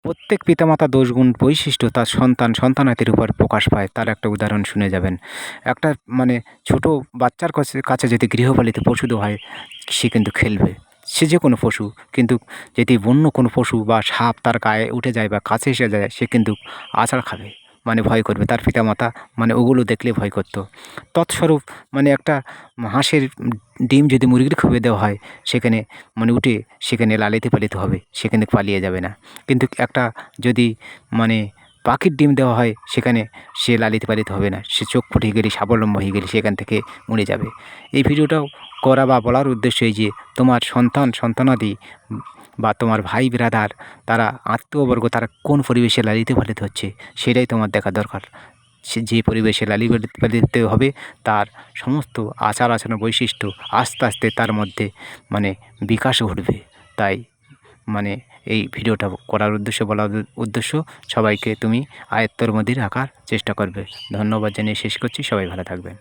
প্রত্যেক পিতামাতা দোষগুণ বৈশিষ্ট্য তার সন্তানাদির উপর প্রকাশ পায়, তার একটা উদাহরণ শুনে যাবেন। একটা মানে ছোট বাচ্চার কাছে যদি গৃহপালিত পশু দেওয়া হয়, সে কিন্তু খেলবে। সে যে কোনো পশু, কিন্তু যদি অন্য কোনো পশু বা সাপ তার গায়ে উঠে যায় বা কাছে এসে যায়, সে কিন্তু আছাড় খাবে, মানে ভয় করবে। তার পিতামাতা মানে ওগুলো দেখলে ভয় করত। তৎস্বরূপ মানে একটা হাঁসের ডিম যদি মুরগির খেয়ে দেওয়া হয়, সেখানে মানে উঠে সেখানে লালিত পালিত হবে, সেখানে পালিয়ে যাবে না। কিন্তু একটা যদি মানে পাখির ডিম দেওয়া হয়, সেখানে সে লালিত পালিত হবে না, সে চোখ ফুটে গেলে, স্বাবলম্ব হয়ে গেলে সেখান থেকে উড়ে যাবে। এই ভিডিওটাও করা বা বলার উদ্দেশ্য এই যে তোমার সন্তানাদি বা তোমার ভাই ব্রাদার, তারা আত্মীয়বর্গ, তারা কোন পরিবেশে লালিত পালিত হচ্ছে, সেটাই তোমার দেখা দরকার। সে যে পরিবেশে লালিত পালিত হবে, তার সমস্ত আচার আচরণ বৈশিষ্ট্য আস্তে আস্তে তার মধ্যে মানে বিকাশ ঘটবে। তাই মানে এই ভিডিওটা করার উদ্দেশ্য, বলার উদ্দেশ্য, সবাইকে তুমি আয়ত্তের মধ্যে রাখার চেষ্টা করবে। ধন্যবাদ জানিয়ে শেষ করছি। সবাই ভালো থাকবেন।